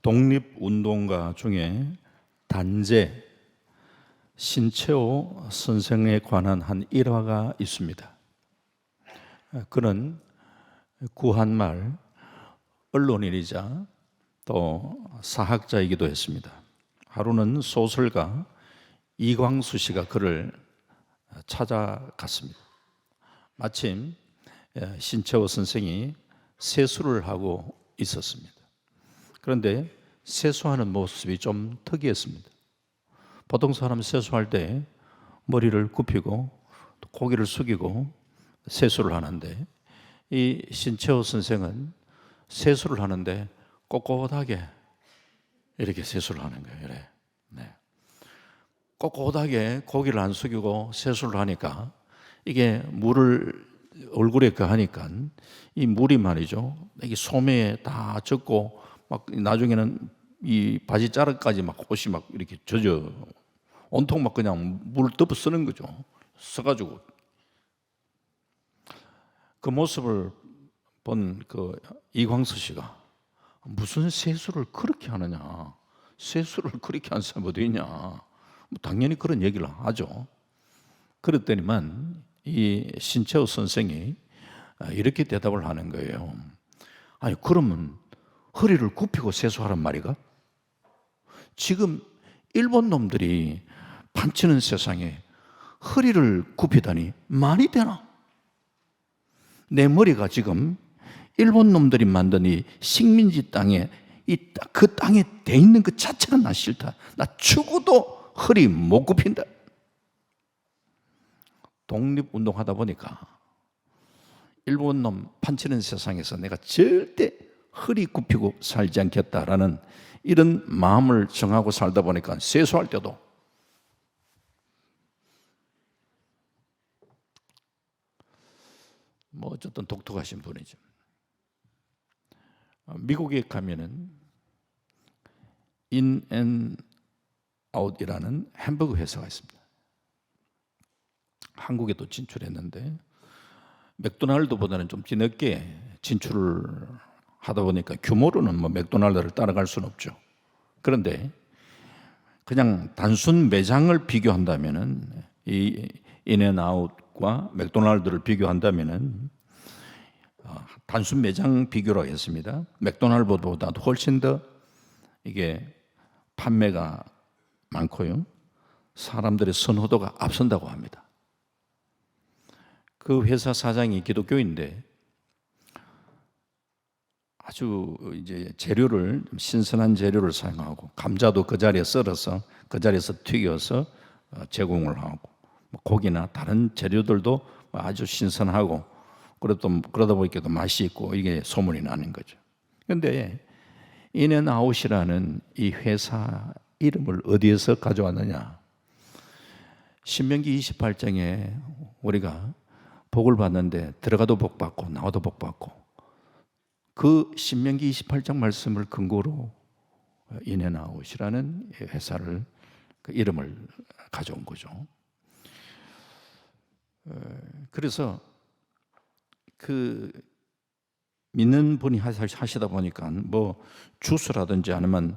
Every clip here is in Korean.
독립운동가 중에 단재 신채호 선생에 관한 한 일화가 있습니다. 그는 구한말 언론인이자 또 사학자이기도 했습니다. 하루는 소설가 이광수 씨가 그를 찾아갔습니다. 마침 신채호 선생이 세수를 하고 있었습니다. 그런데 세수하는 모습이 좀 특이했습니다. 보통 사람 세수할 때 머리를 굽히고 고개를 숙이고 세수를 하는데 이 신채호 선생은 세수를 하는데 꼿꼿하게 이렇게 세수를 하는 거예요. 이래. 네. 꼿꼿하게 고개를 안 숙이고 세수를 하니까 이게 물을 얼굴에 가하니까 이 물이 말이죠. 이게 소매에 다 젖고 막 나중에는 이 바지 자락까지 막 옷이 막 이렇게 젖어 온통 막 그냥 물 덮어 쓰는 거죠. 써가지고 그 모습을 본 그 이광수 씨가 무슨 세수를 그렇게 하느냐, 세수를 그렇게 하는 사람이 어디 있냐, 뭐 당연히 그런 얘기를 하죠. 그랬더니만 이 신채호 선생이 이렇게 대답을 하는 거예요. 아니 그러면 허리를 굽히고 세수하란 말이가? 지금 일본 놈들이 판치는 세상에 허리를 굽히다니 말이 되나? 내 머리가 지금 일본 놈들이 만든 이 식민지 땅에 그 땅에 돼 있는 그 자체가 나 싫다. 나 죽어도 허리 못 굽힌다. 독립운동하다 보니까 일본 놈 판치는 세상에서 내가 절대 허리 굽히고 살지 않겠다라는 이런 마음을 정하고 살다 보니까 세수할 때도 뭐 어쨌든 독특하신 분이죠. 미국에 가면은 인앤아웃이라는 햄버거 회사가 있습니다. 한국에도 진출했는데 맥도날드보다는 좀 뒤늦게 진출을 하다 보니까 규모로는 뭐 맥도날드를 따라갈 수는 없죠. 그런데 그냥 단순 매장을 비교한다면은 이 인앤아웃과 맥도날드를 비교한다면은 단순 매장 비교로 했습니다. 맥도날드보다 훨씬 더 이게 판매가 많고요. 사람들의 선호도가 앞선다고 합니다. 그 회사 사장이 기독교인데 아주 이제 재료를 신선한 재료를 사용하고 감자도 그 자리에 썰어서 그 자리에서 튀겨서 제공을 하고 고기나 다른 재료들도 아주 신선하고 그러다 보니까 또 맛이 있고 이게 소문이 나는 거죠. 그런데 인앤아웃이라는 이 회사 이름을 어디에서 가져왔느냐? 신명기 28장에 우리가 복을 받는데 들어가도 복 받고 나와도 복 받고 그 신명기 28장 말씀을 근거로 인앤아웃이라는 회사를 그 이름을 가져온 거죠. 그래서 그 믿는 분이 하시다 보니까 뭐 주스라든지 아니면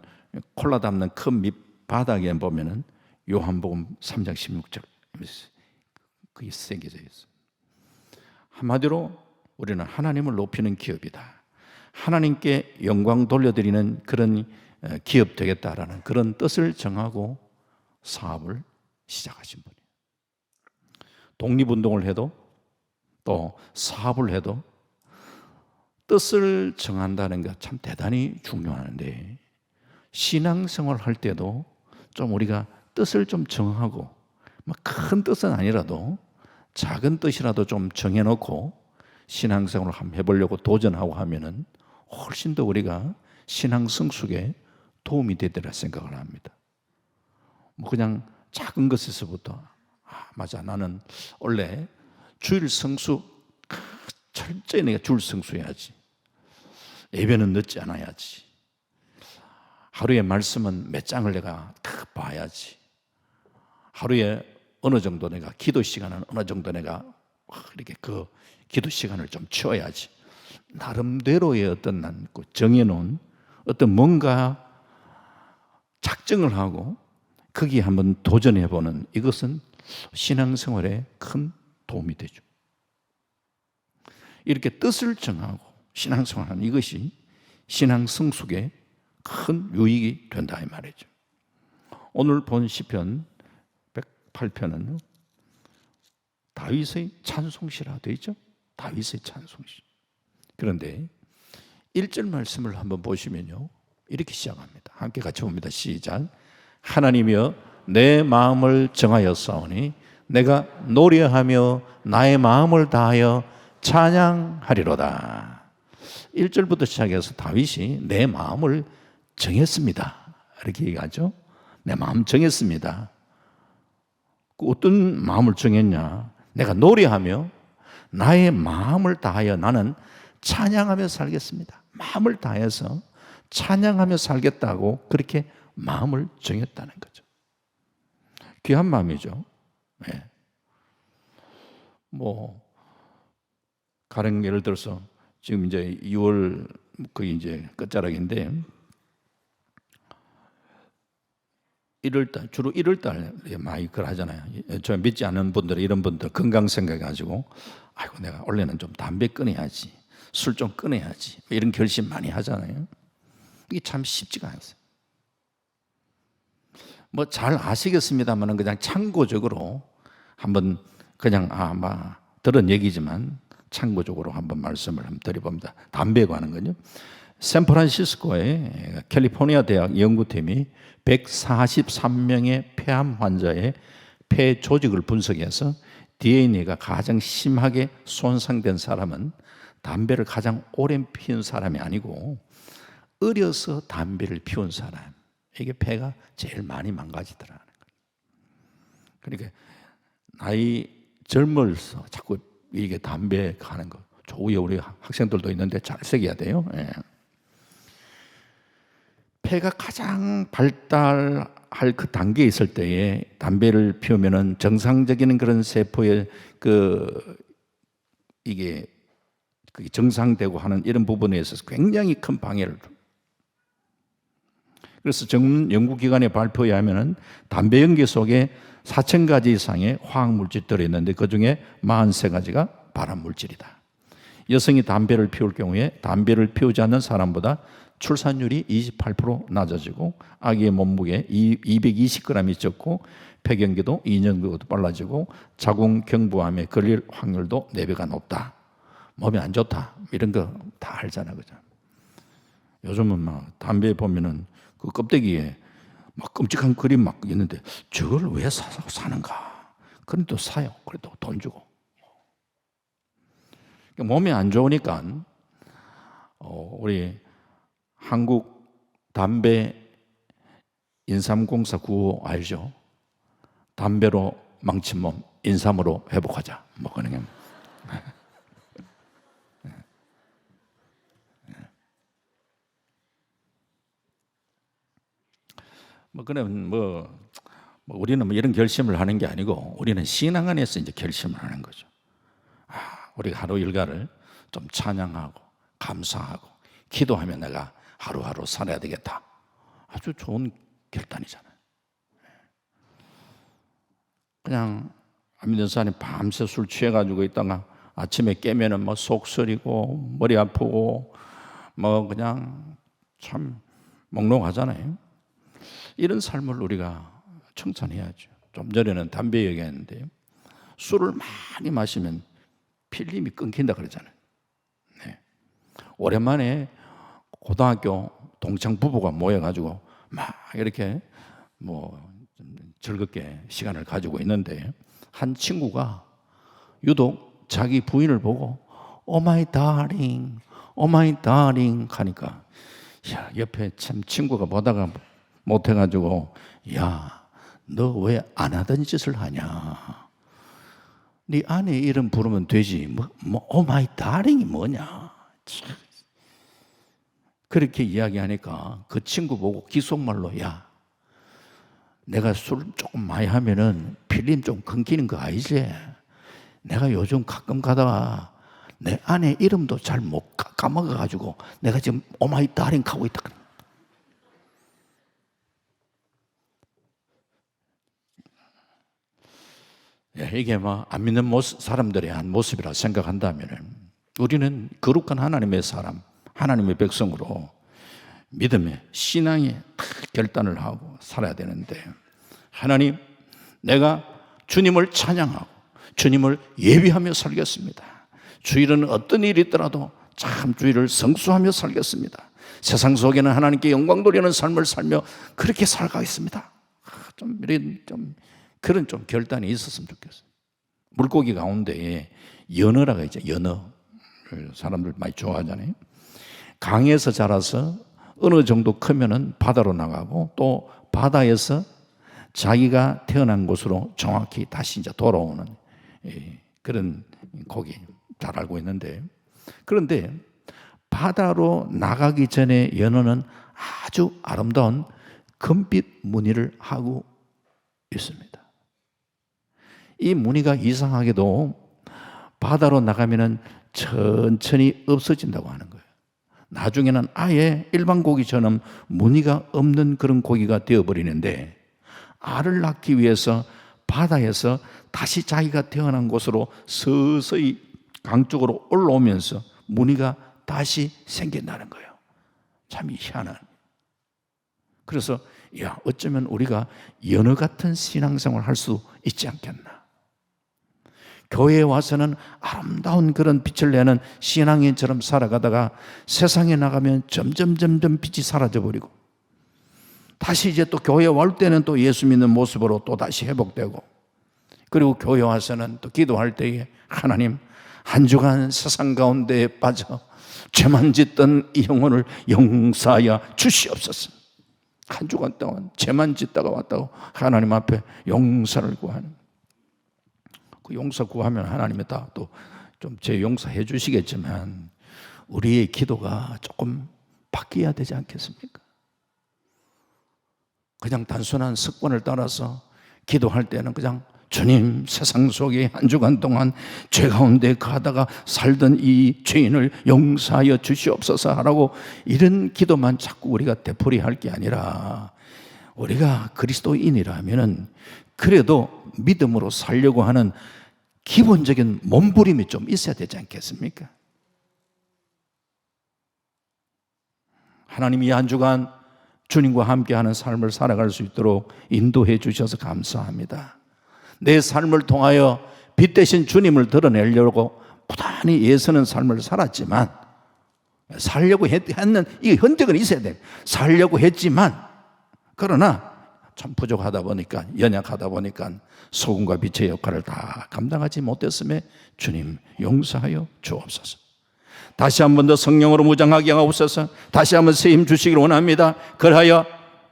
콜라 담는 큰 밑바닥에 보면은 요한복음 3장 16절 그게 새겨져 있어요. 한마디로 우리는 하나님을 높이는 기업이다. 하나님께 영광 돌려드리는 그런 기업 되겠다라는 그런 뜻을 정하고 사업을 시작하신 분이에요. 독립운동을 해도 또 사업을 해도 뜻을 정한다는 게 참 대단히 중요한데 신앙생활을 할 때도 좀 우리가 뜻을 좀 정하고 큰 뜻은 아니라도 작은 뜻이라도 좀 정해놓고 신앙생활을 한번 해보려고 도전하고 하면은 훨씬 더 우리가 신앙 성숙에 도움이 되리라 생각을 합니다. 뭐 그냥 작은 것에서부터 맞아 나는 원래 주일 성수 철저히 내가 주일 성수해야지. 예배는 늦지 않아야지. 하루에 말씀은 몇 장을 내가 다 봐야지. 하루에 어느 정도 내가 기도 시간은 어느 정도 내가 이렇게 그 기도 시간을 좀 치워야지. 나름대로의 어떤 난 정해놓은 어떤 뭔가 작정을 하고 거기에 한번 도전해보는 이것은 신앙생활에 큰 도움이 되죠. 이렇게 뜻을 정하고 신앙생활하는 이것이 신앙 성숙에 큰 유익이 된다 이 말이죠. 오늘 본 시편 108편은 다윗의 찬송시라 되어 있죠. 다윗의 찬송시. 그런데 1절 말씀을 한번 보시면요, 이렇게 시작합니다. 함께 같이 봅니다. 시작. 하나님이여 내 마음을 정하였사오니 내가 노래하며 나의 마음을 다하여 찬양하리로다. 1절부터 시작해서 다윗이 내 마음을 정했습니다 이렇게 얘기하죠. 내 마음 정했습니다. 어떤 마음을 정했냐? 내가 노래하며 나의 마음을 다하여 나는 찬양하며 살겠습니다. 마음을 다해서 찬양하며 살겠다고 그렇게 마음을 정했다는 거죠. 귀한 마음이죠. 네. 가령 예를 들어서 지금 이제 2월 거의 이제 끝자락인데 1월달, 주로 1월달에 많이 그걸 하잖아요. 저 믿지 않는 분들, 이런 분들 건강 생각해가지고 아이고 내가 원래는 좀 담배 끊어야지, 술 좀 끊어야지 이런 결심 많이 하잖아요. 이게 참 쉽지가 않아요. 잘 아시겠습니다만 그냥 참고적으로 한번 그냥 들은 얘기지만 참고적으로 한번 말씀을 한번 드려봅니다. 담배에 관한 건요. 샌프란시스코의 캘리포니아 대학 연구팀이 143명의 폐암 환자의 폐 조직을 분석해서 DNA가 가장 심하게 손상된 사람은 담배를 가장 오래 피운 사람이 아니고 어려서 담배를 피운 사람, 이게 폐가 제일 많이 망가지더라는 거예요. 그러니까 나이 젊어서 자꾸 이게 담배 가는 거, 조후에 우리 학생들도 있는데 잘 새겨야 돼요. 예. 폐가 가장 발달할 그 단계에 있을 때에 담배를 피우면은 정상적인 그런 세포의 이게 정상되고 하는 이런 부분에 있어서 굉장히 큰 방해를 줍니다. 그래서 전문 연구기관의 발표에 하면은 담배 연기 속에 4,000가지 이상의 화학물질이 들어있는데 그중에 43가지가 발암물질이다. 여성이 담배를 피울 경우에 담배를 피우지 않는 사람보다 출산율이 28% 낮아지고 아기의 몸무게 220g이 적고 폐경기도 2년 정도 빨라지고 자궁경부암에 걸릴 확률도 4배가 높다. 몸이 안 좋다. 이런 거 다 알잖아, 그죠? 요즘은 담배 보면은 그 껍데기에 끔찍한 그림 있는데 저걸 왜 사서 사는가? 그럼 또 사요. 그래도 돈 주고. 몸이 안 좋으니까 우리 한국 담배 인삼공사 구호 알죠? 담배로 망친 몸 인삼으로 회복하자. 그런 게. 그러면 우리는 이런 결심을 하는 게 아니고 우리는 신앙 안에서 이제 결심을 하는 거죠. 우리가 하루 일과를 좀 찬양하고 감사하고 기도하면 내가 하루하루 살아야 되겠다. 아주 좋은 결단이잖아요. 그냥 안 믿는 사람이 밤새 술 취해가지고 있다가 아침에 깨면은 속 쓰리고 머리 아프고 그냥 참 몽롱하잖아요. 이런 삶을 우리가 청산해야죠. 좀 전에는 담배 얘기했는데 술을 많이 마시면 필름이 끊긴다 그러잖아요. 네. 오랜만에 고등학교 동창 부부가 모여가지고 막 이렇게 즐겁게 시간을 가지고 있는데 한 친구가 유독 자기 부인을 보고 오 마이 다링, 오 마이 다링 하니까 옆에 참 친구가 보다가 못해가지고 야, 너 왜 안 하던 짓을 하냐? 네 아내 이름 부르면 되지. 오 마이 다링이 뭐냐? 그렇게 이야기하니까 그 친구 보고 기속말로 야, 내가 술 조금 많이 하면은 필름 좀 끊기는 거 알지? 내가 요즘 가끔 가다가 내 아내 이름도 잘 못 까먹어가지고 내가 지금 오 마이 다링 하고 있다. 이게 안 믿는 사람들의 한 모습이라 생각한다면 우리는 거룩한 하나님의 사람, 하나님의 백성으로 믿음의 신앙의 결단을 하고 살아야 되는데, 하나님, 내가 주님을 찬양하고 주님을 예비하며 살겠습니다. 주일은 어떤 일이 있더라도 참 주일을 성수하며 살겠습니다. 세상 속에는 하나님께 영광 돌리는 삶을 살며 그렇게 살아가겠습니다. 그런 결단이 있었으면 좋겠어요. 물고기 가운데 연어라가 있죠. 연어. 사람들 많이 좋아하잖아요. 강에서 자라서 어느 정도 크면은 바다로 나가고 또 바다에서 자기가 태어난 곳으로 정확히 다시 이제 돌아오는 그런 고기 잘 알고 있는데, 그런데 바다로 나가기 전에 연어는 아주 아름다운 금빛 무늬를 하고 있습니다. 이 무늬가 이상하게도 바다로 나가면은 천천히 없어진다고 하는 거예요. 나중에는 아예 일반 고기처럼 무늬가 없는 그런 고기가 되어버리는데, 알을 낳기 위해서 바다에서 다시 자기가 태어난 곳으로 서서히 강 쪽으로 올라오면서 무늬가 다시 생긴다는 거예요. 참 희한한. 그래서 어쩌면 우리가 연어 같은 신앙생활을 할 수 있지 않겠나. 교회에 와서는 아름다운 그런 빛을 내는 신앙인처럼 살아가다가 세상에 나가면 점점 빛이 사라져버리고, 다시 이제 또 교회에 올 때는 또 예수 믿는 모습으로 또 다시 회복되고, 그리고 교회에 와서는 또 기도할 때에 하나님, 한 주간 세상 가운데에 빠져 죄만 짓던 이 영혼을 용서하여 주시옵소서. 한 주간 동안 죄만 짓다가 왔다고 하나님 앞에 용서를 구하는, 그 용서 구하면 하나님이 다 또 좀 제 용서해 주시겠지만 우리의 기도가 조금 바뀌어야 되지 않겠습니까? 그냥 단순한 습관을 따라서 기도할 때는 그냥 주님, 세상 속에 한 주간 동안 죄 가운데 가다가 살던 이 죄인을 용서하여 주시옵소서 하라고 이런 기도만 자꾸 우리가 되풀이할 게 아니라, 우리가 그리스도인이라면 그래도 믿음으로 살려고 하는 기본적인 몸부림이 좀 있어야 되지 않겠습니까? 하나님이 한 주간 주님과 함께하는 삶을 살아갈 수 있도록 인도해 주셔서 감사합니다. 내 삶을 통하여 빛 대신 주님을 드러내려고 부단히 애쓰는 삶을 살았지만, 살려고 했는 이 흔적은 있어야 돼. 살려고 했지만, 그러나 참 부족하다 보니까, 연약하다 보니까 소금과 빛의 역할을 다 감당하지 못했음에 주님 용서하여 주옵소서. 다시 한 번 더 성령으로 무장하게 하옵소서. 다시 한 번 새 힘 주시기를 원합니다. 그러하여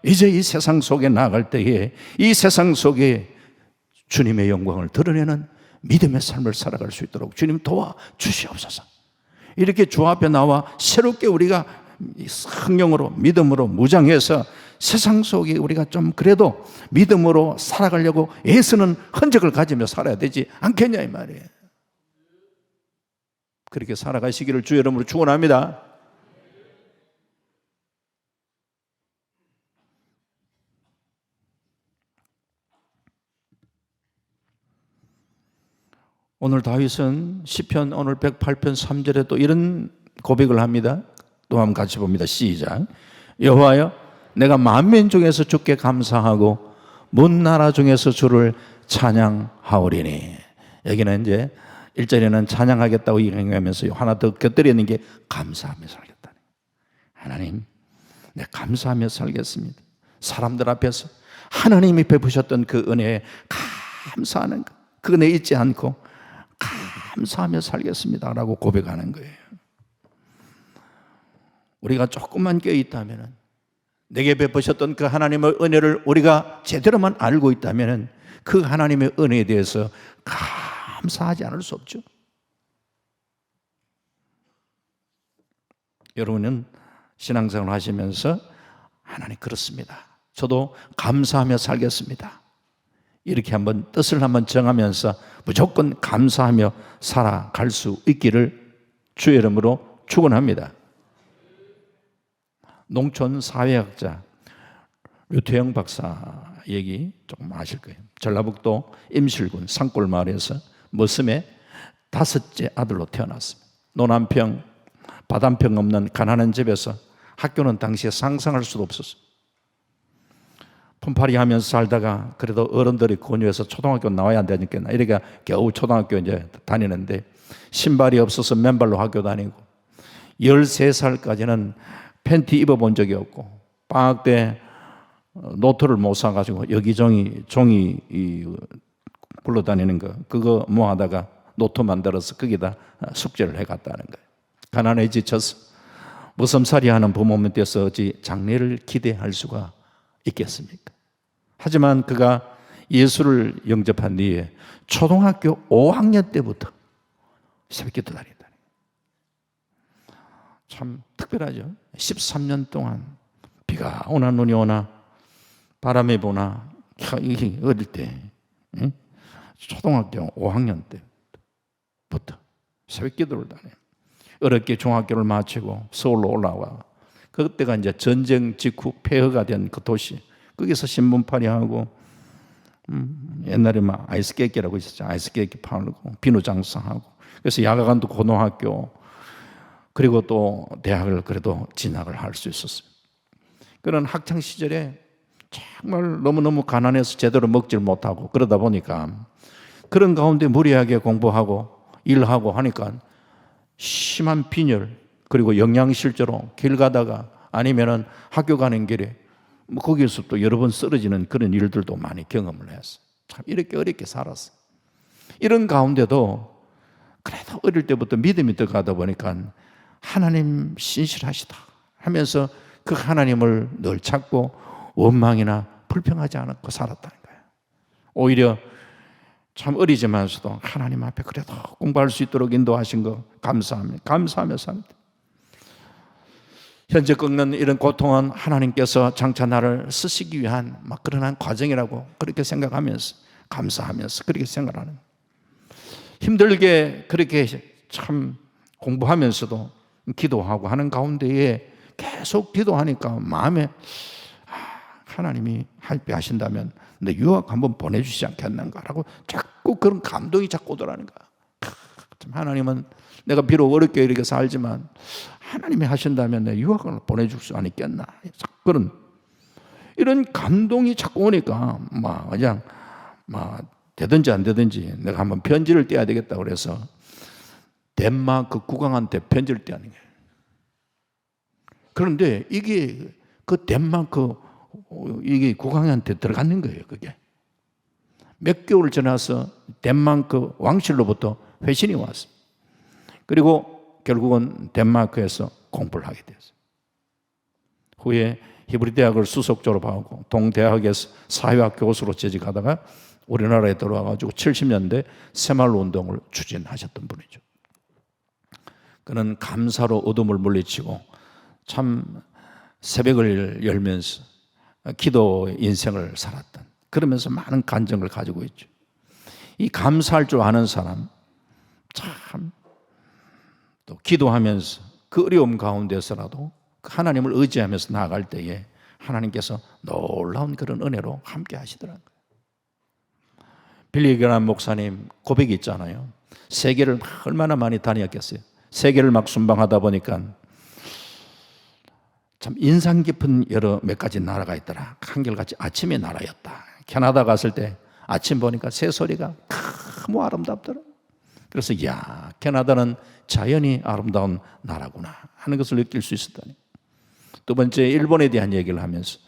이제 이 세상 속에 나갈 때에 이 세상 속에 주님의 영광을 드러내는 믿음의 삶을 살아갈 수 있도록 주님 도와주시옵소서. 이렇게 주 앞에 나와 새롭게 우리가 성령으로 믿음으로 무장해서 세상 속에 우리가 좀 그래도 믿음으로 살아가려고 애쓰는 흔적을 가지며 살아야 되지 않겠냐 이 말이에요. 그렇게 살아가시기를 주의 이름으로 축원합니다. 오늘 다윗은 시편 오늘 108편 3절에 또 이런 고백을 합니다. 또 한번 같이 봅니다. 시작. 여호와여, 내가 만민 중에서 주께 감사하고 먼 나라 중에서 주를 찬양하오리니. 여기는 이제 1절에는 찬양하겠다고 얘기하면서 하나 더 곁들이는 게 감사하며 살겠다는. 하나님, 내가 감사하며 살겠습니다. 사람들 앞에서 하나님이 베푸셨던 그 은혜에 감사하는 것, 그 은혜 잊지 않고 감사하며 살겠습니다 라고 고백하는 거예요. 우리가 조금만 깨어있다면, 내게 베푸셨던 그 하나님의 은혜를 우리가 제대로만 알고 있다면 그 하나님의 은혜에 대해서 감사하지 않을 수 없죠. 여러분은 신앙생활 하시면서 하나님 그렇습니다, 저도 감사하며 살겠습니다, 이렇게 한번 뜻을 한번 정하면서 무조건 감사하며 살아갈 수 있기를 주의 이름으로 축원합니다. 농촌 사회학자 유태영 박사 얘기 조금 아실 거예요. 전라북도 임실군 산골 마을에서 머슴의 5째 아들로 태어났습니다. 노남평, 바단평 없는 가난한 집에서 학교는 당시에 상상할 수도 없었어요. 품팔이 하면서 살다가 그래도 어른들이 권유해서 초등학교 나와야 안 되니까 이렇게 겨우 초등학교 이제 다니는데 신발이 없어서 맨발로 학교 다니고 13살까지는 팬티 입어본 적이 없고 방학 때 노트를 못 사가지고 여기저기 종이 굴러다니는 거 그거 모아다가 노트 만들어서 거기다 숙제를 해갔다는 거예요. 가난에 지쳐서 무섬살이 하는 부모님께서 어찌 장래를 기대할 수가 있겠습니까? 하지만 그가 예수를 영접한 뒤에 초등학교 5학년 때부터 새벽기도 다닌다. 참 특별하죠. 13년 동안 비가 오나 눈이 오나 바람이 부나 어릴 때 초등학교 5학년 때부터 새벽기도를 다녀요. 어렵게 중학교를 마치고 서울로 올라와 그때가 이제 전쟁 직후 폐허가 된 그 도시 거기서 신문팔이하고 옛날에 막 아이스케이크라고 있었죠. 아이스케이크 팔고 비누 장사하고 그래서 야간도 고등학교 그리고 또 대학을 그래도 진학을 할 수 있었어요. 그런 학창 시절에 정말 너무너무 가난해서 제대로 먹질 못하고 그러다 보니까 그런 가운데 무리하게 공부하고 일하고 하니까 심한 빈혈 그리고 영양실조로 길 가다가 아니면은 학교 가는 길에 거기에서 또 여러 번 쓰러지는 그런 일들도 많이 경험을 했어요. 참 이렇게 어렵게 살았어. 이런 가운데도 그래도 어릴 때부터 믿음이 들어가다 보니까 하나님 신실하시다 하면서 그 하나님을 늘 찾고 원망이나 불평하지 않고 살았다는 거예요. 오히려 참 어리지만서도 하나님 앞에 그래도 공부할 수 있도록 인도하신 거 감사하며 삽니다. 현재 겪는 이런 고통은 하나님께서 장차 나를 쓰시기 위한 막 그런 과정이라고 그렇게 생각하면서 감사하면서 그렇게 생각하는 힘들게 그렇게 참 공부하면서도 기도하고 하는 가운데에 계속 기도하니까 마음에 하나님이 할배 하신다면 내 유학 한번 보내주시지 않겠는가라고 자꾸 그런 감동이 자꾸 오더라는 거야. 하나님은 내가 비록 어렵게 이렇게 살지만 하나님이 하신다면 내 유학을 보내줄 수 있겠나. 그런 이런 감동이 자꾸 오니까 막 그냥 막 되든지 안 되든지 내가 한번 편지를 떼야 되겠다 그래서 덴마크 국왕한테 편지를 떼는 거예요. 그런데 이게 그 덴마크 이게 국왕한테 들어가는 거예요. 그게 몇 개월 지나서 덴마크 왕실로부터 회신이 왔습니다. 그리고 결국은 덴마크에서 공부를 하게 됐어요. 후에 히브리 대학을 수석 졸업하고 동대학에서 사회학 교수로 재직하다가 우리나라에 들어와가지고 70년대 새마을 운동을 추진하셨던 분이죠. 그는 감사로 어둠을 물리치고 참 새벽을 열면서 기도 인생을 살았던 그러면서 많은 간증을 가지고 있죠. 이 감사할 줄 아는 사람 참 또 기도하면서 그 어려움 가운데서라도 하나님을 의지하면서 나아갈 때에 하나님께서 놀라운 그런 은혜로 함께 하시더라고요. 빌리 그레이엄 목사님 고백이 있잖아요. 세계를 얼마나 많이 다녔겠어요. 세계를 막 순방하다 보니까 참 인상 깊은 여러 몇 가지 나라가 있더라. 한결같이 아침의 나라였다. 캐나다 갔을 때 아침 보니까 새소리가 너무 아름답더라. 그래서 야 캐나다는 자연이 아름다운 나라구나 하는 것을 느낄 수 있었다니. 두 번째 일본에 대한 얘기를 하면서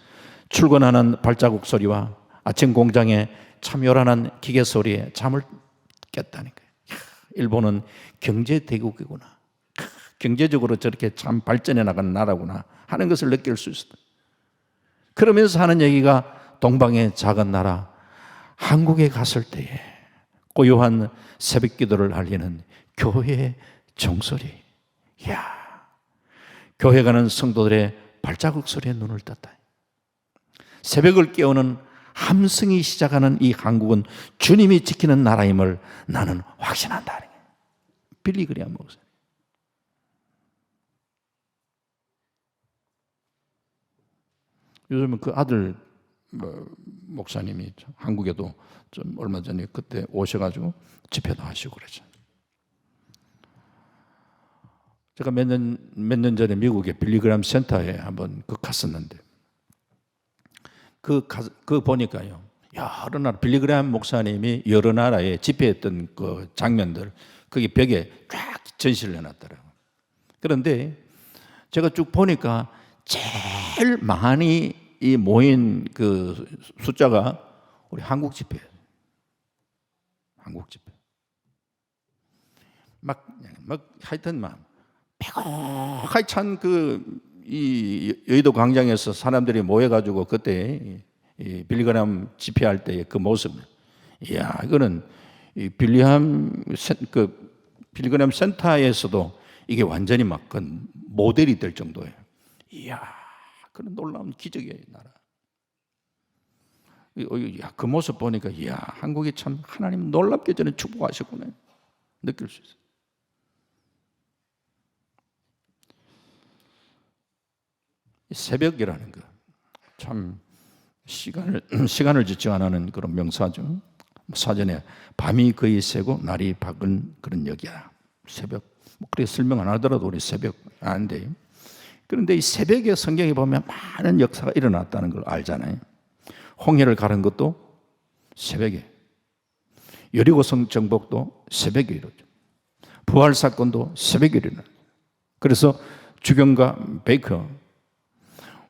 출근하는 발자국 소리와 아침 공장의 참 요란한 기계 소리에 잠을 깼다는 거예요. 일본은 경제 대국이구나. 경제적으로 저렇게 참 발전해 나가는 나라구나 하는 것을 느낄 수 있었다. 그러면서 하는 얘기가 동방의 작은 나라 한국에 갔을 때에 고요한 새벽 기도를 알리는 교회의 종소리. 이야, 교회 가는 성도들의 발자국 소리에 눈을 떴다. 새벽을 깨우는 함성이 시작하는 이 한국은 주님이 지키는 나라임을 나는 확신한다. 빌리 그레이엄 목사. 요즘은 그 아들 목사님이 한국에도 좀 얼마 전에 그때 오셔가지고 집회도 하시고 그러죠. 제가 몇 년 전에 미국의 빌리그람 센터에 한번 갔었는데 그 보니까요, 여러 나라 빌리그람 목사님이 여러 나라에 집회했던 그 장면들 거기 벽에 쫙 전시를 해놨더라고요. 그런데 제가 쭉 보니까 제일 많이 이 모인 그 숫자가 우리 한국 집회예요. 한국 집회. 막 하여튼 빼곡하게 찬 이 여의도 광장에서 사람들이 모여가지고 그때 이 빌리그람 집회할 때의 그 모습. 이야, 이거는 이 빌리그람 센터에서도 이게 완전히 막 그 모델이 될 정도예요. 이야, 그런 놀라운 기적의 나라. 그 모습 보니까 이야, 한국이 참 하나님 놀랍게 저는 축복하셨구나 느낄 수 있어요. 새벽이라는 거 참 시간을 지체 안 하는 그런 명사죠. 사전에 밤이 거의 새고 날이 밝은 그런 역이야. 새벽. 그렇게 설명 안 하더라도 우리 새벽 아는데, 그런데 이 새벽에 성경에 보면 많은 역사가 일어났다는 걸 알잖아요. 홍해를 가른 것도 새벽에, 여리고성 정복도 새벽에 이루어져. 부활 사건도 새벽에 일어나. 그래서 주경과 베이커,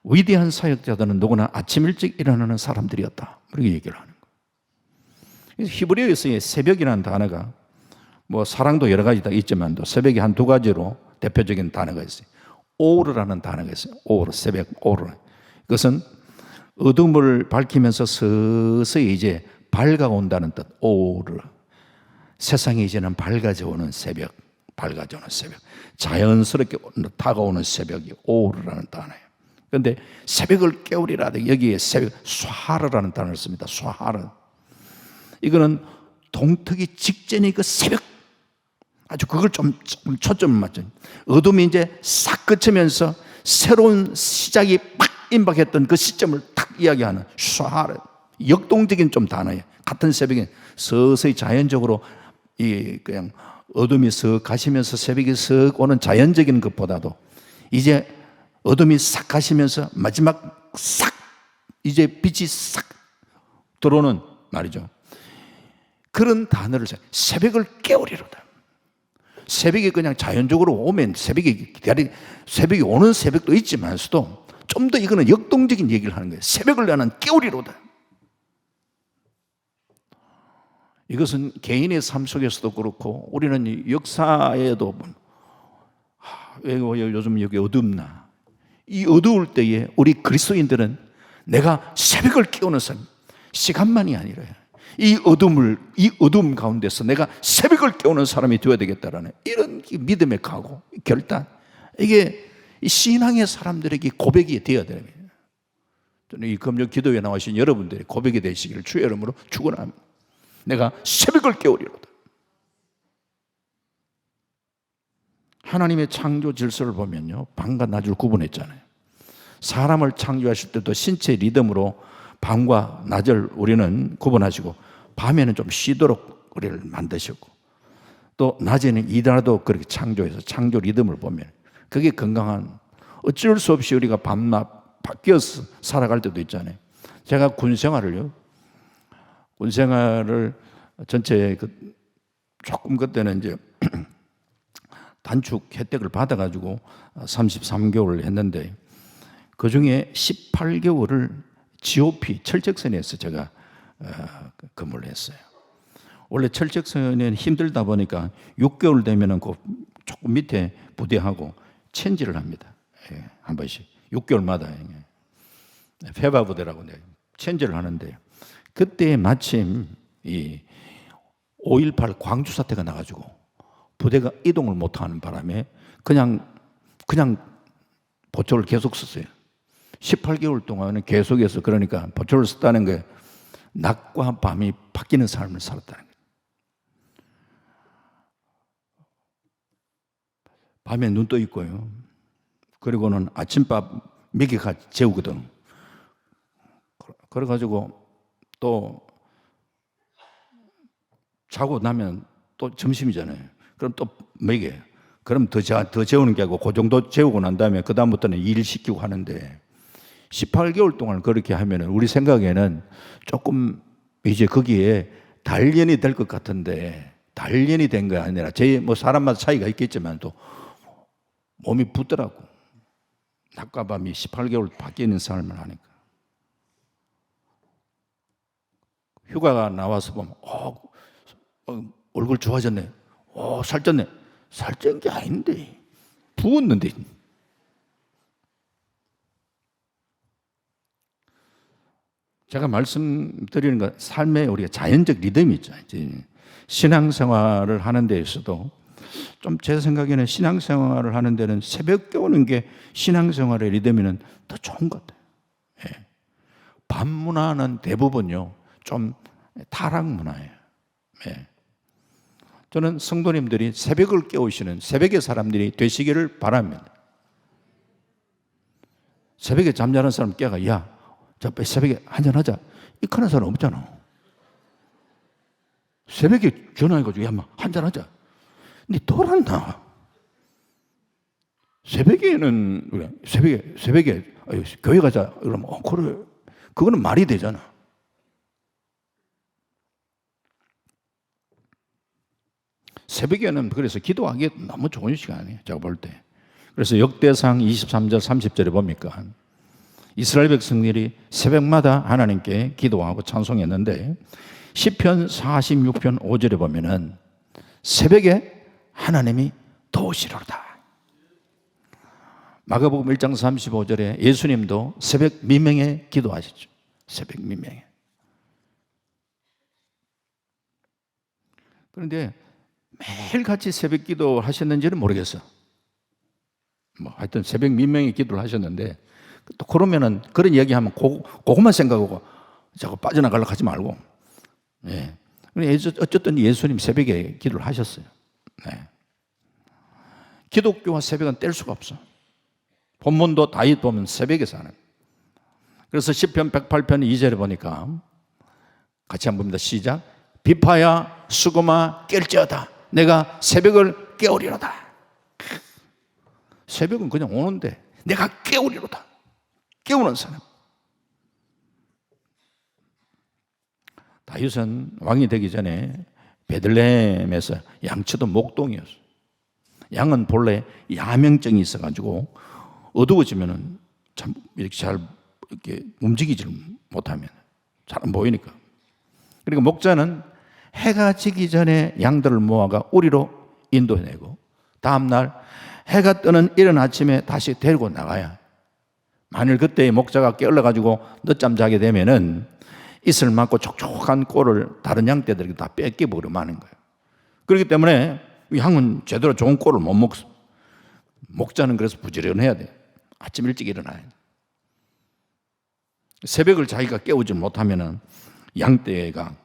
위대한 사역자들은 누구나 아침 일찍 일어나는 사람들이었다. 그렇게 얘기를 하는 거예요. 히브리어에서의 새벽이라는 단어가 뭐 사랑도 여러 가지 다 있지만도 새벽이 한 두 가지로 대표적인 단어가 있어요. 오르라는 단어가 있어요. 오르, 새벽, 오르. 그것은 어둠을 밝히면서 서서히 이제 밝아온다는 뜻. 오르. 세상이 이제는 밝아져 오는 새벽, 밝아져 오는 새벽. 자연스럽게 다가오는 새벽이 오르라는 단어예요. 그런데 새벽을 깨우리라, 여기에 새벽, 쏴하르라는 단어를 씁니다. 쏴하르. 이거는 동트기 직전의 그 새벽, 아주 그걸 좀 초점을 맞죠. 어둠이 이제 싹 그치면서 새로운 시작이 팍 임박했던 그 시점을 탁 이야기하는 쏴하르. 역동적인 좀 단어예요. 같은 새벽에 서서히 자연적으로 그냥 어둠이 쓱 가시면서 새벽이 쓱 오는 자연적인 것보다도 이제 어둠이 싹 가시면서 마지막 싹 이제 빛이 싹 들어오는 말이죠. 그런 단어를 새벽을 깨우리로다. 새벽이 그냥 자연적으로 오면 새벽이 오는 새벽도 있지만서도 좀 더 이거는 역동적인 얘기를 하는 거예요. 새벽을 나는 깨우리로다. 이것은 개인의 삶 속에서도 그렇고 우리는 역사에도 왜 요즘 여기 어둡나? 이 어두울 때에 우리 그리스도인들은 내가 새벽을 깨우는 삶, 시간만이 아니라 이 어둠 가운데서 내가 새벽을 깨우는 사람이 되어야 되겠다라는 이런 믿음의 각오, 결단, 이게 신앙의 사람들에게 고백이 되어야 됩니다. 저는 이 금요 기도에 나오신 여러분들의 고백이 되시기를 주의 이름으로 축원합니다. 내가 새벽을 깨우리로다. 하나님의 창조 질서를 보면요, 밤과 낮을 구분했잖아요. 사람을 창조하실 때도 신체 리듬으로 밤과 낮을 우리는 구분하시고 밤에는 좀 쉬도록 우리를 만드셨고 또 낮에는 일하도 그렇게 창조해서 창조 리듬을 보면 그게 건강한, 어쩔 수 없이 우리가 밤낮 바뀌어서 살아갈 때도 있잖아요. 제가 군 생활을 전체 조금 그때는 이제 단축 혜택을 받아가지고 33개월을 했는데 그 중에 18개월을 GOP 철책선에서 제가 근무를 했어요. 원래 철책선은 힘들다 보니까 6개월 되면은 그 조금 밑에 부대하고 체인지를 합니다. 한 번씩 6개월마다 페바 부대라고 체인지를 하는데 그때 마침 이 5.18 광주 사태가 나가지고 부대가 이동을 못하는 바람에 그냥 보초를 계속 썼어요. 18개월 동안은 계속해서 그러니까 보초를 썼다는 게 낮과 밤이 바뀌는 삶을 살았다는 거예요. 밤에 눈 떠 있고요. 그리고는 아침밥 먹이가 재우거든. 그래가지고 또 자고 나면 또 점심이잖아요. 그럼 또 먹여요. 그럼 더 재우는 게 아니고 그 정도 재우고 난 다음에 그 다음부터는 일 시키고 하는데 18개월 동안 그렇게 하면은 우리 생각에는 조금 이제 거기에 단련이 될 것 같은데 단련이 된 게 아니라 뭐 사람마다 차이가 있겠지만 또 몸이 붓더라고. 낮과 밤이 18개월 바뀌는 삶을 하니까. 휴가가 나와서 보면 얼굴 좋아졌네. 살쪘네. 살찐 게 아닌데 부었는데. 제가 말씀드리는 건 삶의 우리가 자연적 리듬이 있죠. 신앙생활을 하는 데 있어도 좀 제 생각에는 신앙생활을 하는 데는 새벽에 오는 게 신앙생활의 리듬에는 더 좋은 것 같아요. 예. 밤 문화는 대부분요 좀 타락 문화예요. 예. 저는 성도님들이 새벽을 깨우시는 새벽의 사람들이 되시기를 바랍니다. 새벽에 잠자는 사람 깨가 야, 저 새벽에 한잔하자. 이렇게 사람 없잖아. 새벽에 전화해가지고 야, 한잔하자. 니 돌았나? 새벽에는 새벽에 교회 가자. 그러면 그래. 그거는 말이 되잖아. 새벽에는 그래서 기도하기 너무 좋은 시간이에요. 제가 볼 때. 그래서 역대상 23절 30절에 보니까 이스라엘 백성들이 새벽마다 하나님께 기도하고 찬송했는데 시편 46편 5절에 보면은 새벽에 하나님이 도우시리로다. 마가복음 1장 35절에 예수님도 새벽 미명에 기도하셨죠. 새벽 미명에. 그런데 매일같이 새벽 기도 하셨는지는 모르겠어. 하여튼 새벽 미명에 기도를 하셨는데 또 그러면은 그런 얘기하면 그것만 생각하고 자꾸 빠져나가려고 하지 말고. 예. 어쨌든 예수님 새벽에 기도를 하셨어요. 네. 기독교와 새벽은 뗄 수가 없어. 본문도 다윗 보면 새벽에 사는. 그래서 시편 108편 2절에 보니까 같이 한번 봅니다. 시작. 비파야 수금아 깰지어다. 내가 새벽을 깨우리로다. 새벽은 그냥 오는데 내가 깨우리로다. 깨우는 사람. 다윗은 왕이 되기 전에 베들레헴에서 양치던 목동이었어요. 양은 본래 야명증이 있어가지고 어두워지면은 참 이렇게 잘 이렇게 움직이지 못하면 잘 안 보이니까. 그러니까 목자는 해가 지기 전에 양들을 모아가 우리로 인도해내고 다음날 해가 뜨는 이른 아침에 다시 데리고 나가야. 만일 그때 목자가 깨어나가지고 늦잠 자게 되면은 이슬 맞고 촉촉한 꼴을 다른 양떼들에게 다 뺏겨버려 마는 거예요. 그렇기 때문에 양은 제대로 좋은 꼴을 못 먹어. 목자는 그래서 부지런해야 돼. 아침 일찍 일어나야 돼. 새벽을 자기가 깨우지 못하면은 양떼가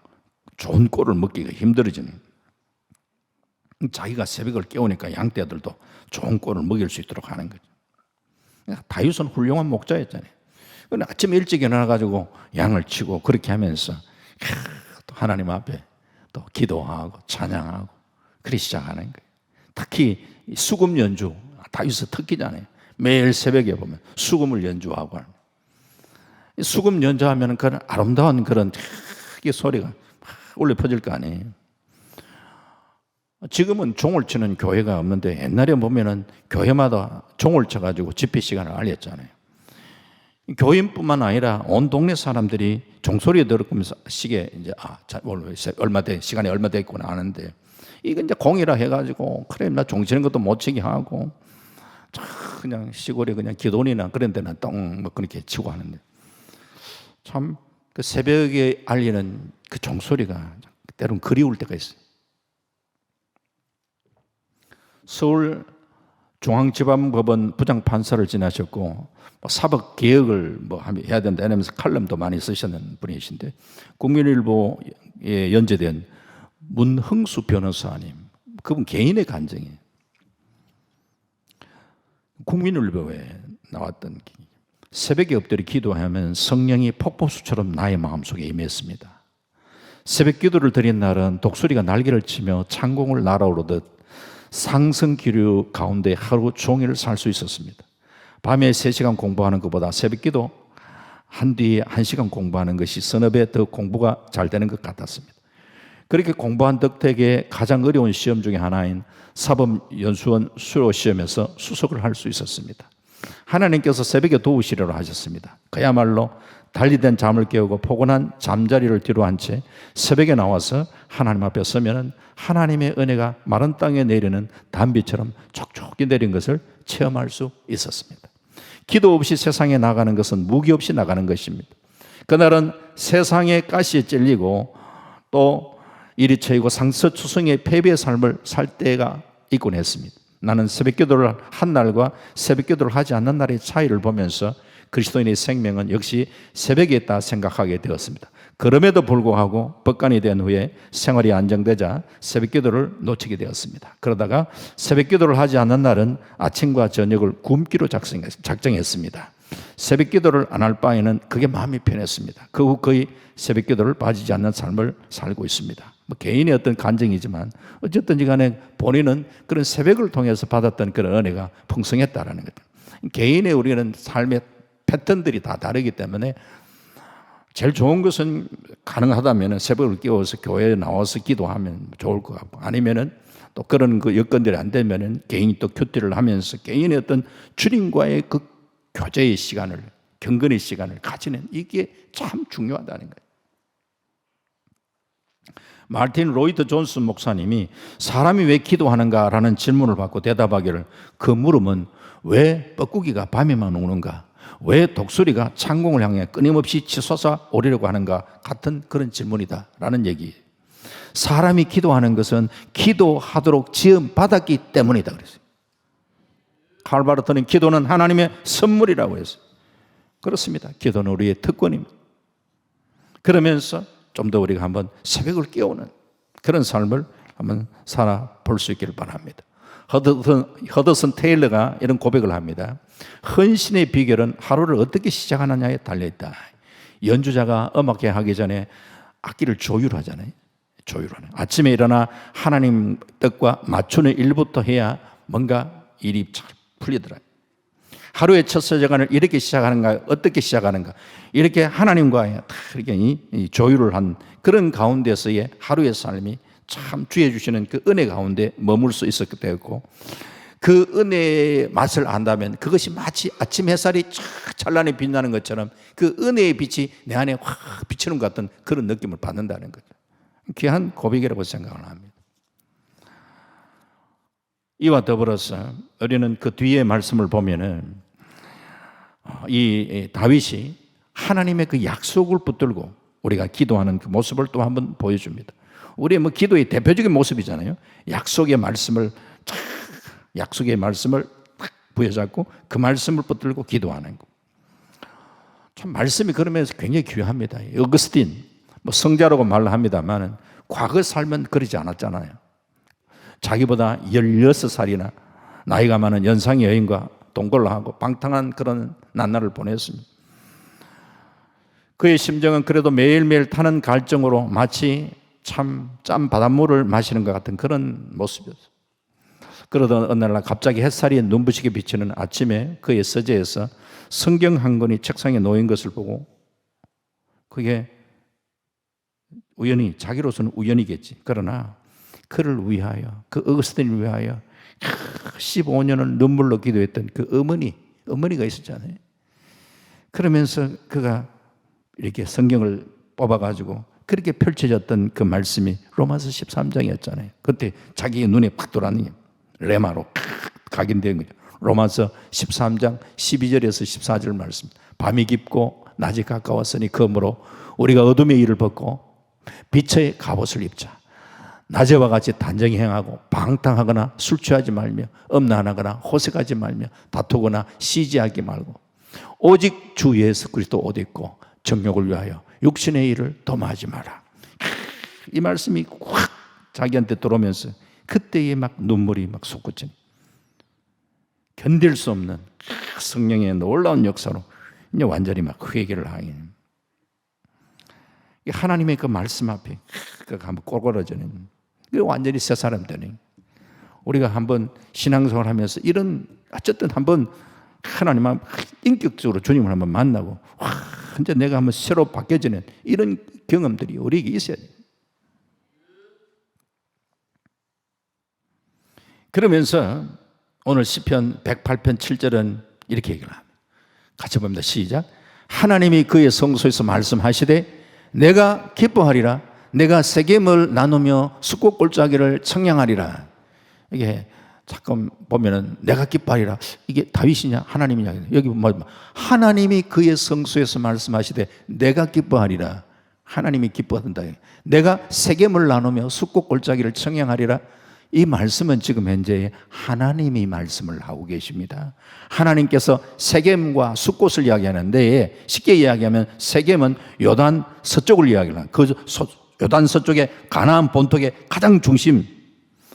좋은 꼴을 먹기가 힘들어지는. 자기가 새벽을 깨우니까 양떼들도 좋은 꼴을 먹일 수 있도록 하는 거죠. 다윗은 훌륭한 목자였잖아요. 그런데 아침 일찍 일어나가지고 양을 치고 그렇게 하면서 또 하나님 앞에 또 기도하고 찬양하고 그렇게 시작하는 거예요. 특히 수금 연주, 다윗의 특기잖아요. 매일 새벽에 보면 수금을 연주하고 하는. 수금 연주하면 그런 아름다운 그런 소리가 울려 퍼질 거 아니에요. 지금은 종을 치는 교회가 없는데 옛날에 보면은 교회마다 종을 쳐가지고 집회 시간을 알렸잖아요. 교인뿐만 아니라 온 동네 사람들이 종소리 들으면서 시계 이제 시간이 얼마 됐구나 하는데 이건 이제 공이라 해가지고 그래 나 종 치는 것도 못 치게 하고 그냥 시골에 그냥 기돈이나 그런 데는 뭐 그렇게 치고 하는데 참 그 새벽에 알리는 그 종소리가 때로는 그리울 때가 있어요. 서울 중앙지방법원 부장판사를 지나셨고 사법 개혁을 해야 된다 이러면서 칼럼도 많이 쓰시는 분이신데 국민일보에 연재된 문흥수 변호사님, 그분 개인의 간증이에요. 국민일보에 나왔던 새벽에 엎드려 기도하면 성령이 폭포수처럼 나의 마음속에 임했습니다. 새벽 기도를 드린 날은 독수리가 날개를 치며 창공을 날아오르듯 상승 기류 가운데 하루 종일 살 수 있었습니다. 밤에 3시간 공부하는 것보다 새벽 기도 한 뒤에 1시간 공부하는 것이 서너 배 더 공부가 잘 되는 것 같았습니다. 그렇게 공부한 덕택에 가장 어려운 시험 중에 하나인 사법연수원 수료 시험에서 수석을 할 수 있었습니다. 하나님께서 새벽에 도우시려고 하셨습니다. 그야말로 달리된 잠을 깨우고 포근한 잠자리를 뒤로 한 채 새벽에 나와서 하나님 앞에 서면은 하나님의 은혜가 마른 땅에 내리는 단비처럼 촉촉히 내린 것을 체험할 수 있었습니다. 기도 없이 세상에 나가는 것은 무기 없이 나가는 것입니다. 그날은 세상의 가시에 찔리고 또 이리 처이고 상서추성의 패배의 삶을 살 때가 있곤 했습니다. 나는 새벽 기도를 한 날과 새벽 기도를 하지 않는 날의 차이를 보면서 그리스도인의 생명은 역시 새벽에 있다 생각하게 되었습니다. 그럼에도 불구하고 법관이 된 후에 생활이 안정되자 새벽 기도를 놓치게 되었습니다. 그러다가 새벽 기도를 하지 않는 날은 아침과 저녁을 굶기로 작정했습니다. 새벽 기도를 안 할 바에는 그게 마음이 편했습니다. 그 후 거의 새벽 기도를 빠지지 않는 삶을 살고 있습니다. 개인의 어떤 간증이지만 어쨌든지 간에 본인은 그런 새벽을 통해서 받았던 그런 은혜가 풍성했다라는 것. 개인의 우리는 삶의 패턴들이 다 다르기 때문에 제일 좋은 것은 가능하다면 새벽을 깨워서 교회에 나와서 기도하면 좋을 것 같고, 아니면은 또 그런 그 여건들이 안 되면은 개인이 또 큐티를 하면서 개인의 어떤 주님과의 그 교제의 시간을, 경건의 시간을 가지는 이게 참 중요하다는 거예요. 마틴 로이드 존슨 목사님이 사람이 왜 기도하는가라는 질문을 받고 대답하기를, 그 물음은 왜 뻐꾸기가 밤에만 우는가, 왜 독수리가 창공을 향해 끊임없이 치솟아 오르려고 하는가 같은 그런 질문이다라는 얘기. 사람이 기도하는 것은 기도하도록 지음 받았기 때문이다 그랬어요. 칼바르트는 기도는 하나님의 선물이라고 했어요. 그렇습니다. 기도는 우리의 특권입니다. 그러면서 좀 더 우리가 한번 새벽을 깨우는 그런 삶을 한번 살아볼 수 있기를 바랍니다. 허드슨 테일러가 이런 고백을 합니다. 헌신의 비결은 하루를 어떻게 시작하느냐에 달려있다. 연주자가 음악회 하기 전에 악기를 조율하잖아요. 조율하는. 아침에 일어나 하나님 뜻과 맞추는 일부터 해야 뭔가 일이 잘 풀리더라고요. 하루의 첫 시간을 이렇게 시작하는가, 어떻게 시작하는가, 이렇게 하나님과의 이렇게 조율을 한 그런 가운데서의 하루의 삶이 참 주해 주시는 그 은혜 가운데 머물 수 있었게 되었고, 그 은혜의 맛을 안다면 그것이 마치 아침 햇살이 찬란히 빛나는 것처럼 그 은혜의 빛이 내 안에 확 비치는 것 같은 그런 느낌을 받는다는 거죠. 귀한 고백이라고 생각을 합니다. 이와 더불어서 우리는 그 뒤에 말씀을 보면은 이 다윗이 하나님의 그 약속을 붙들고 우리가 기도하는 그 모습을 또 한번 보여줍니다. 우리의 기도의 대표적인 모습이잖아요. 약속의 말씀을 딱 부여잡고 그 말씀을 붙들고 기도하는 거. 참 말씀이 그러면서 굉장히 귀합니다. 어거스틴 성자라고 말을 합니다만 과거 삶은 그러지 않았잖아요. 자기보다 16살이나 나이가 많은 연상의 여인과 동거를 하고 방탕한 그런 나날을 보냈습니다. 그의 심정은 그래도 매일매일 타는 갈증으로 마치 참 짠 바닷물을 마시는 것 같은 그런 모습이었어요. 그러던 어느 날 갑자기 햇살이 눈부시게 비치는 아침에 그의 서재에서 성경 한 권이 책상에 놓인 것을 보고, 그게 우연히, 자기로서는 우연이겠지. 그러나 그를 위하여, 그 어거스틴을 위하여 15년을 눈물로 기도했던 그 어머니가 있었잖아요. 그러면서 그가 이렇게 성경을 뽑아가지고 그렇게 펼쳐졌던 그 말씀이 로마서 13장이었잖아요. 그때 자기의 눈에 팍 들어왔는 게 레마로 각인된 거죠. 로마서 13장 12절에서 14절 말씀. 밤이 깊고 낮이 가까웠으니 그러므로 우리가 어둠의 일을 벗고 빛의 갑옷을 입자. 낮에와 같이 단정히 행하고 방탕하거나 술 취하지 말며 음란하거나 호색하지 말며 다투거나 시지하지 말고 오직 주 예수 그리스도 옷 입고 정욕을 위하여 육신의 일을 도모하지 마라. 이 말씀이 확 자기한테 들어오면서 그때에 막 눈물이 막 솟구치니 견딜 수 없는 성령의 놀라운 역사로 이제 완전히 막 회개를 하게. 하나님의 그 말씀 앞에 한번 꼬꾸라지는, 완전히 새 사람 되는. 우리가 한번 신앙생활 하면서 이런, 어쨌든 한번 하나님 앞 인격적으로 주님을 한번 만나고, 와, 이제 내가 한번 새로 바뀌어지는 이런 경험들이 우리에게 있어야 돼요. 그러면서 오늘 시편 108편 7절은 이렇게 얘기를 합니다. 같이 봅니다. 시작. 하나님이 그의 성소에서 말씀하시되 내가 기뻐하리라. 내가 세겜을 나누며 숫꽃 골짜기를 청량하리라. 이게 잠깐 보면은 내가 기뻐하리라. 이게 다윗이냐 하나님이냐. 여기 뭐 하나님이 그의 성소에서 말씀하시되 내가 기뻐하리라. 하나님이 기뻐한다. 내가 세겜을 나누며 숫꽃 골짜기를 청량하리라. 이 말씀은 지금 현재 하나님이 말씀을 하고 계십니다. 하나님께서 세겜과 숫꽃을 이야기하는데, 쉽게 이야기하면 세겜은 요단 서쪽을 이야기하는, 그 요단 서쪽의 가나안 본토의 가장 중심,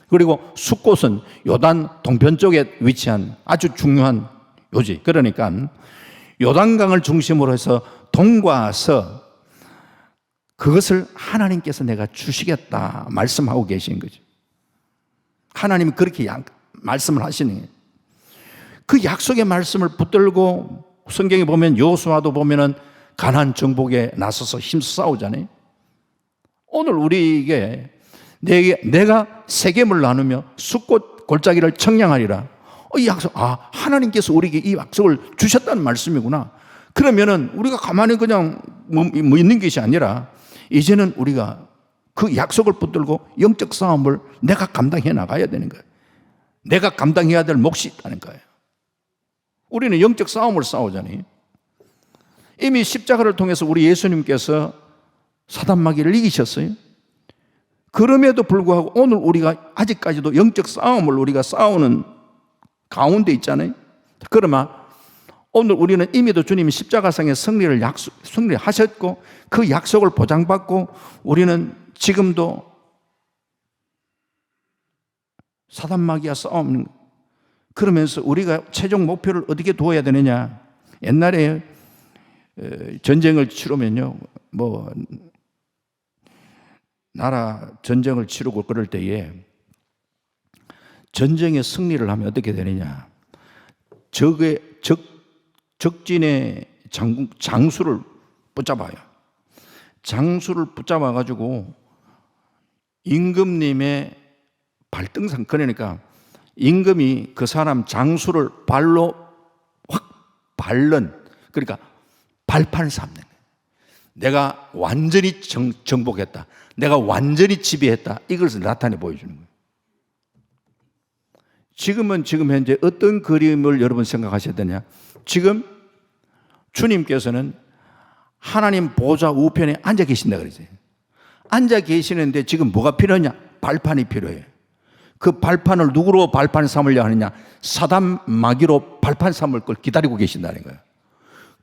그리고 숫꽃은 요단 동편 쪽에 위치한 아주 중요한 요지. 그러니까 요단강을 중심으로 해서 동과 서, 그것을 하나님께서 내가 주시겠다 말씀하고 계신 거죠. 하나님이 그렇게 말씀을 하시는 거예요. 그 약속의 말씀을 붙들고 성경에 보면 여호수아도 보면은 가나안 정복에 나서서 힘써 싸우잖아요. 오늘 우리에게 내가 세겜을 나누며 숫꽃 골짜기를 청량하리라. 이 약속, 하나님께서 우리에게 이 약속을 주셨다는 말씀이구나. 그러면은 우리가 가만히 그냥 뭐 있는 것이 아니라 이제는 우리가 그 약속을 붙들고 영적 싸움을 내가 감당해 나가야 되는 거예요. 내가 감당해야 될 몫이 있다는 거예요. 우리는 영적 싸움을 싸우잖아요. 이미 십자가를 통해서 우리 예수님께서 사단 마귀를 이기셨어요. 그럼에도 불구하고 오늘 우리가 아직까지도 영적 싸움을 우리가 싸우는 가운데 있잖아요. 그러나 오늘 우리는 이미도 주님이 십자가상의 승리를 하셨고 그 약속을 보장받고 우리는 지금도 사단 마귀와 싸우는, 그러면서 우리가 최종 목표를 어떻게 두어야 되느냐. 옛날에 전쟁을 치르면요, 뭐 나라 전쟁을 치르고 그럴 때에 전쟁의 승리를 하면 어떻게 되느냐. 적진의 장수를 붙잡아요. 장수를 붙잡아가지고 임금님의 발등상, 그러니까 임금이 그 사람 장수를 발로 확 밟는, 그러니까 발판을 삼는 거예요. 내가 완전히 정복했다, 내가 완전히 지배했다, 이것을 나타내 보여주는 거예요. 지금 현재 어떤 그림을 여러분 생각하셔야 되냐. 지금 주님께서는 하나님 보좌 우편에 앉아 계신다 그러죠. 앉아 계시는데 지금 뭐가 필요하냐? 발판이 필요해요. 그 발판을 누구로 발판 삼으려 하느냐? 사단 마귀로 발판 삼을 걸 기다리고 계신다는 거예요.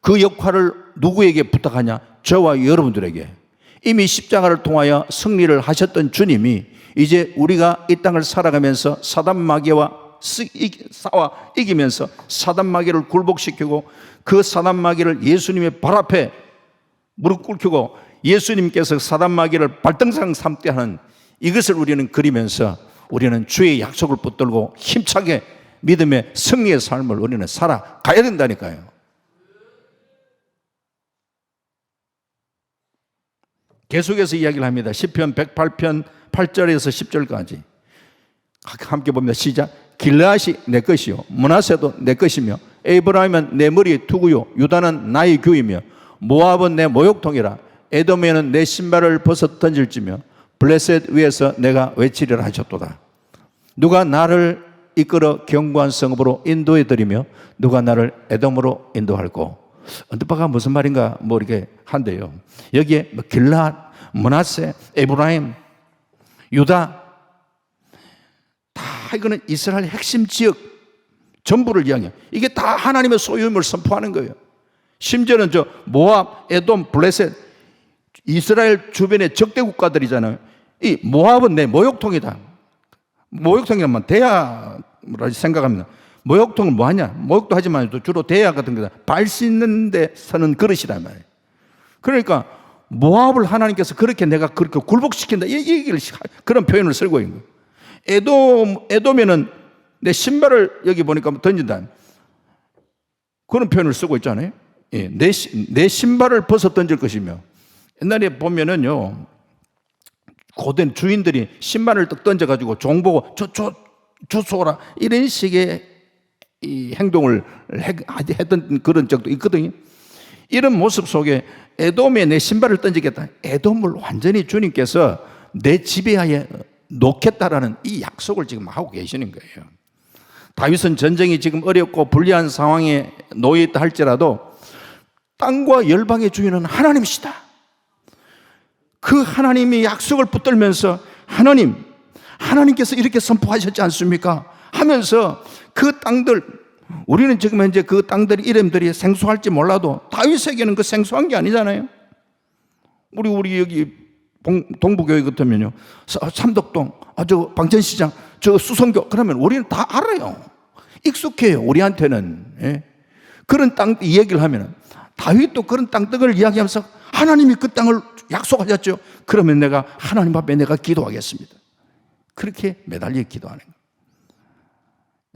그 역할을 누구에게 부탁하냐? 저와 여러분들에게. 이미 십자가를 통하여 승리를 하셨던 주님이 이제 우리가 이 땅을 살아가면서 사단 마귀와 싸워 이기면서 사단 마귀를 굴복시키고 그 사단 마귀를 예수님의 발 앞에 무릎 꿇히고 예수님께서 사단 마귀를 발등상 삼게 하는 이것을 우리는 그리면서 우리는 주의 약속을 붙들고 힘차게 믿음의 승리의 삶을 우리는 살아가야 된다니까요. 계속해서 이야기를 합니다. 시편 108편 8절에서 10절까지 함께 봅니다. 시작. 길르앗이 내 것이요 므낫세도 내 것이며 에브라임은 내 머리에 투구요 유다는 나의 규이며 모압은 내 모욕통이라. 에돔에는 내 신발을 벗어 던질지며 블레셋 위에서 내가 외치리라 하셨도다. 누가 나를 이끌어 견고한 성읍으로 인도해 드리며 누가 나를 에돔으로 인도할꼬. 언뜻 봐가 무슨 말인가 뭐 이렇게 한대요. 여기에 뭐 길르앗, 므낫세, 에브라임, 유다, 다 이거는 이스라엘 핵심 지역 전부를 이야기해요. 이게 다 하나님의 소유임을 선포하는 거예요. 심지어는 저 모압, 에돔, 블레셋, 이스라엘 주변의 적대 국가들이잖아요. 이 모압은 내 모욕통이다. 모욕통이라면 대야라 생각합니다. 목욕통은 뭐하냐? 목욕도 하지만 주로 대야 같은 거다. 발 씻는 데 서는 그릇이란 말이에요. 그러니까 모압을 하나님께서 그렇게 내가 그렇게 굴복시킨다, 이 얘기를, 그런 표현을 쓰고 있는 거예요. 에돔에는 내 신발을 여기 보니까 던진다, 그런 표현을 쓰고 있잖아요. 예, 내 신발을 벗어 던질 것이며, 옛날에 보면은요, 고된 주인들이 신발을 딱 던져가지고 종 보고 주소라 이런 식의 이 행동을 했던 그런 적도 있거든요. 이런 모습 속에 에돔에 내 신발을 던지겠다, 에돔을 완전히 주님께서 내 지배하에 놓겠다라는 이 약속을 지금 하고 계시는 거예요. 다윗은 전쟁이 지금 어렵고 불리한 상황에 놓여 있다 할지라도 땅과 열방의 주인은 하나님이시다, 그 하나님이 약속을 붙들면서 하나님께서 이렇게 선포하셨지 않습니까? 하면서 그 땅들, 우리는 지금 현재 그 땅들 이름들이 생소할지 몰라도 다윗에게는 그 생소한 게 아니잖아요. 우리 여기 동부교회 같으면요, 삼덕동, 저 방천시장, 저 수성교, 그러면 우리는 다 알아요. 익숙해요, 우리한테는. 예? 그런 땅 이야기를 하면 다윗도 그런 땅들을 이야기하면서 하나님이 그 땅을 약속하셨죠. 그러면 내가 하나님 앞에 내가 기도하겠습니다. 그렇게 매달려 기도하는 거예요.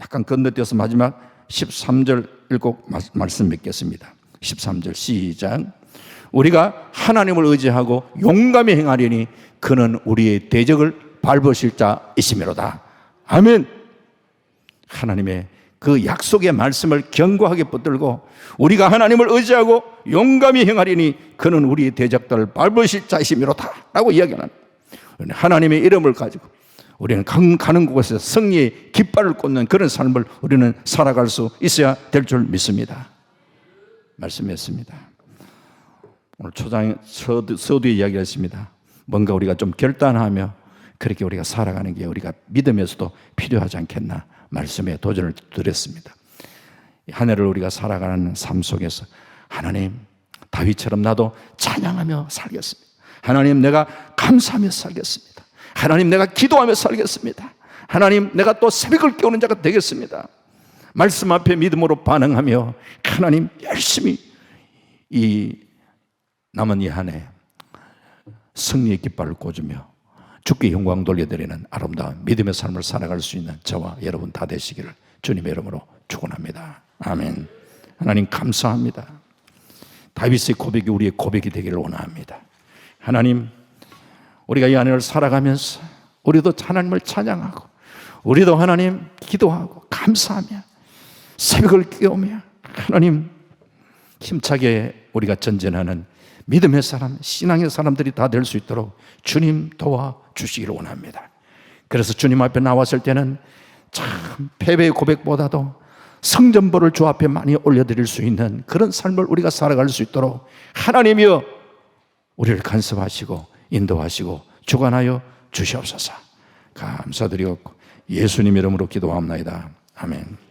약간 건너뛰어서 마지막 13절 읽고 말씀 맺겠습니다. 13절 시작. 우리가 하나님을 의지하고 용감히 행하리니 그는 우리의 대적을 밟으실 자이시미로다. 아멘. 하나님의 그 약속의 말씀을 견고하게 붙들고 우리가 하나님을 의지하고 용감히 행하리니 그는 우리의 대적들을 밟으실 자이시미로다 라고 이야기하는, 하나님의 이름을 가지고 우리는 가는 곳에서 승리의 깃발을 꽂는 그런 삶을 우리는 살아갈 수 있어야 될 줄 믿습니다. 말씀했습니다. 오늘 초장 서두에 이야기했습니다. 뭔가 우리가 좀 결단하며 그렇게 우리가 살아가는 게 우리가 믿음에서도 필요하지 않겠나 말씀에 도전을 드렸습니다. 한 해를 우리가 살아가는 삶 속에서 하나님, 다윗처럼 나도 찬양하며 살겠습니다. 하나님, 내가 감사하며 살겠습니다. 하나님, 내가 기도하며 살겠습니다. 하나님, 내가 또 새벽을 깨우는 자가 되겠습니다. 말씀 앞에 믿음으로 반응하며 하나님 열심히 이 남은 이 한 해 승리의 깃발을 꽂으며 주께 영광 돌려드리는 아름다운 믿음의 삶을 살아갈 수 있는 저와 여러분 다 되시기를 주님의 이름으로 축원합니다. 아멘. 하나님 감사합니다. 다윗의 고백이 우리의 고백이 되기를 원합니다. 하나님, 우리가 이 한 해를 살아가면서 우리도 하나님을 찬양하고 우리도 하나님 기도하고 감사하며 새벽을 깨우며 하나님 힘차게 우리가 전진하는 믿음의 사람, 신앙의 사람들이 다 될 수 있도록 주님 도와주시기를 원합니다. 그래서 주님 앞에 나왔을 때는 참 패배의 고백보다도 성전보를 주 앞에 많이 올려드릴 수 있는 그런 삶을 우리가 살아갈 수 있도록 하나님이여 우리를 간섭하시고 인도하시고 주관하여 주시옵소서. 감사드리옵고 예수님 이름으로 기도합나이다. 아멘.